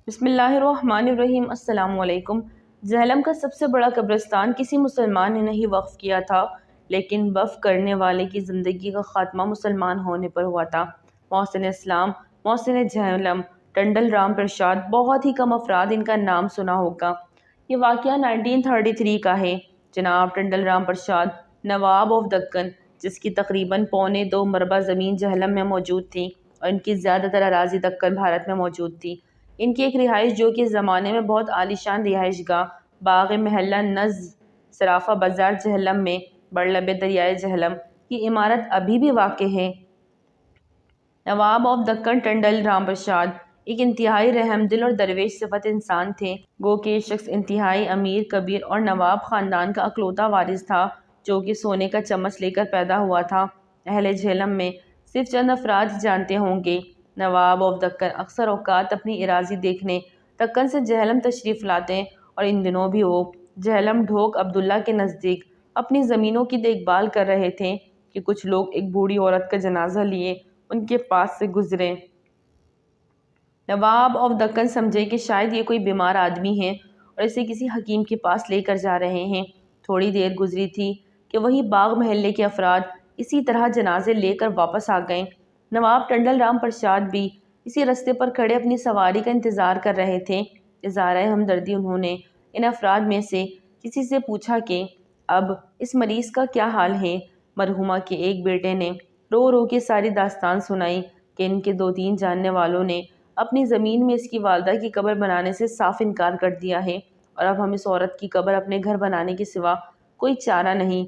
بسم اللہ الرحمن الرحیم۔ السلام علیکم۔ جہلم کا سب سے بڑا قبرستان کسی مسلمان نے نہیں وقف کیا تھا، لیکن وقف کرنے والے کی زندگی کا خاتمہ مسلمان ہونے پر ہوا تھا۔ محسن اسلام، محسن جہلم، ٹنڈل رام پرساد، بہت ہی کم افراد ان کا نام سنا ہوگا۔ یہ واقعہ 1933 کا ہے۔ جناب ٹنڈل رام پرساد، نواب آف دکن، جس کی تقریباً 1.25 مربع زمین جہلم میں موجود تھی اور ان کی زیادہ تر اراضی دکن بھارت میں موجود تھی، ان کی ایک رہائش جو کہ زمانے میں بہت عالیشان رہائش گاہ باغ محلہ نز صرافہ بازار جہلم میں برلب دریائے جہلم کی عمارت ابھی بھی واقع ہے۔ نواب آف دکن ٹنڈل رام پرساد ایک انتہائی رحم دل اور درویش صفت انسان تھے۔ گو کہ یہ شخص انتہائی امیر کبیر اور نواب خاندان کا اکلوتا وارث تھا جو کہ سونے کا چمچ لے کر پیدا ہوا تھا۔ اہل جہلم میں صرف چند افراد جانتے ہوں گے۔ نواب آف دکن اکثر اوقات اپنی اراضی دیکھنے دکن سے جہلم تشریف لاتے اور ان دنوں بھی وہ جہلم ڈھوک عبداللہ کے نزدیک اپنی زمینوں کی دیکھ بھال کر رہے تھے کہ کچھ لوگ ایک بوڑھی عورت کا جنازہ لیے ان کے پاس سے گزرے۔ نواب آف دکن سمجھے کہ شاید یہ کوئی بیمار آدمی ہے اور اسے کسی حکیم کے پاس لے کر جا رہے ہیں۔ تھوڑی دیر گزری تھی کہ وہی باغ محلے کے افراد اسی طرح جنازے لے کر واپس آ گئے۔ نواب ٹنڈل رام پرساد بھی اسی رستے پر کھڑے اپنی سواری کا انتظار کر رہے تھے۔ اظہارِ ہمدردی انہوں نے ان افراد میں سے کسی سے پوچھا کہ اب اس مریض کا کیا حال ہے۔ مرحومہ کے ایک بیٹے نے رو رو کے ساری داستان سنائی کہ ان کے 2-3 جاننے والوں نے اپنی زمین میں اس کی والدہ کی قبر بنانے سے صاف انکار کر دیا ہے اور اب ہم اس عورت کی قبر اپنے گھر بنانے کے سوا کوئی چارہ نہیں۔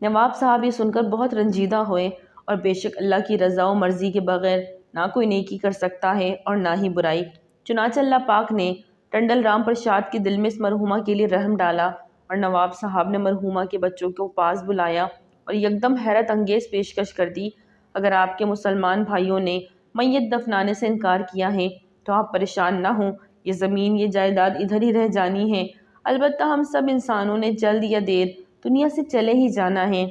نواب صاحب یہ سن کر بہت رنجیدہ ہوئے اور بے شک اللہ کی رضا و مرضی کے بغیر نہ کوئی نیکی کر سکتا ہے اور نہ ہی برائی۔ چنانچہ اللہ پاک نے ٹنڈل رام پرساد کے دل میں اس مرحومہ کے لیے رحم ڈالا اور نواب صاحب نے مرحومہ کے بچوں کو پاس بلایا اور یکدم حیرت انگیز پیشکش کر دی، اگر آپ کے مسلمان بھائیوں نے میت دفنانے سے انکار کیا ہے تو آپ پریشان نہ ہوں، یہ زمین یہ جائیداد ادھر ہی رہ جانی ہے، البتہ ہم سب انسانوں نے جلد یا دیر دنیا سے چلے ہی جانا ہے۔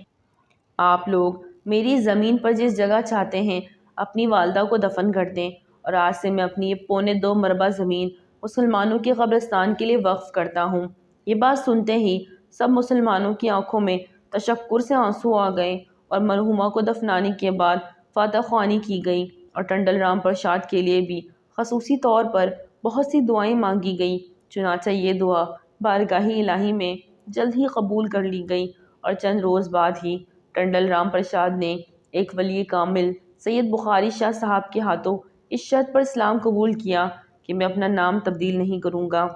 آپ لوگ میری زمین پر جس جگہ چاہتے ہیں اپنی والدہ کو دفن کر دیں اور آج سے میں اپنی یہ 1.25 مربع زمین مسلمانوں کے قبرستان کے لیے وقف کرتا ہوں۔ یہ بات سنتے ہی سب مسلمانوں کی آنکھوں میں تشکر سے آنسو آ گئے اور مرحومہ کو دفنانے کے بعد فاتح خوانی کی گئی اور ٹنڈل رام پرساد کے لیے بھی خصوصی طور پر بہت سی دعائیں مانگی گئیں۔ چنانچہ یہ دعا بارگاہ الہی میں جلد ہی قبول کر لی گئی اور چند روز بعد ہی ٹنڈل رام پرساد نے ایک ولی کامل سید بخاری شاہ صاحب کے ہاتھوں اس شرط پر اسلام قبول کیا کہ میں اپنا نام تبدیل نہیں کروں گا۔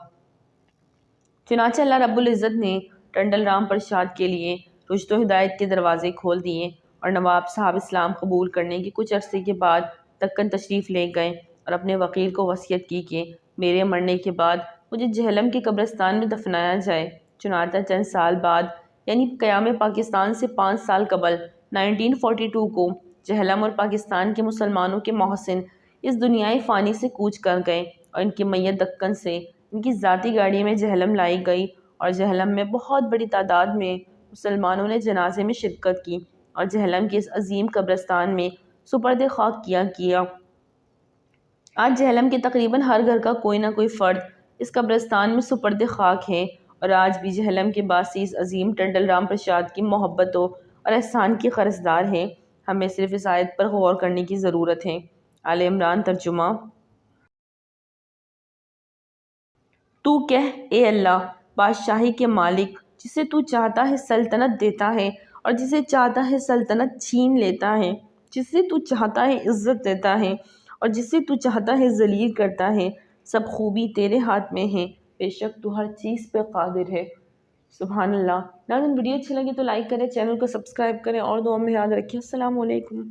چنانچہ اللہ رب العزت نے ٹنڈل رام پرساد کے لیے رشد و ہدایت کے دروازے کھول دیے اور نواب صاحب اسلام قبول کرنے کے کچھ عرصے کے بعد دکن تشریف لے گئے اور اپنے وکیل کو وصیت کی کہ میرے مرنے کے بعد مجھے جہلم کے قبرستان میں دفنایا جائے۔ چنانچہ چند سال بعد یعنی قیام پاکستان سے 5 سال قبل 1942 کو جہلم اور پاکستان کے مسلمانوں کے محسن اس دنیائے فانی سے کوچ کر گئے اور ان کی میت دکن سے ان کی ذاتی گاڑی میں جہلم لائی گئی اور جہلم میں بہت بڑی تعداد میں مسلمانوں نے جنازے میں شرکت کی اور جہلم کے اس عظیم قبرستان میں سپرد خاک کیا۔ آج جہلم کے تقریباً ہر گھر کا کوئی نہ کوئی فرد اس قبرستان میں سپرد خاک ہے اور آج بھی جہلم کے باسی اس عظیم ٹنڈل رام پرساد کی محبتوں اور احسان کی قرضدار ہیں۔ ہمیں صرف اس آیت پر غور کرنے کی ضرورت ہے۔ آل عمران ترجمہ۔ تو کہہ اے اللہ بادشاہی کے مالک، جسے تو چاہتا ہے سلطنت دیتا ہے اور جسے چاہتا ہے سلطنت چھین لیتا ہے، جسے تو چاہتا ہے عزت دیتا ہے اور جسے تو چاہتا ہے ذلیل کرتا ہے، سب خوبی تیرے ہاتھ میں ہے، بے شک تو ہر چیز پہ قادر ہے۔ سبحان اللہ۔ ناظرین، ویڈیو اچھی لگی تو لائک کریں، چینل کو سبسکرائب کریں اور دعا میں یاد رکھیں۔ السلام علیکم۔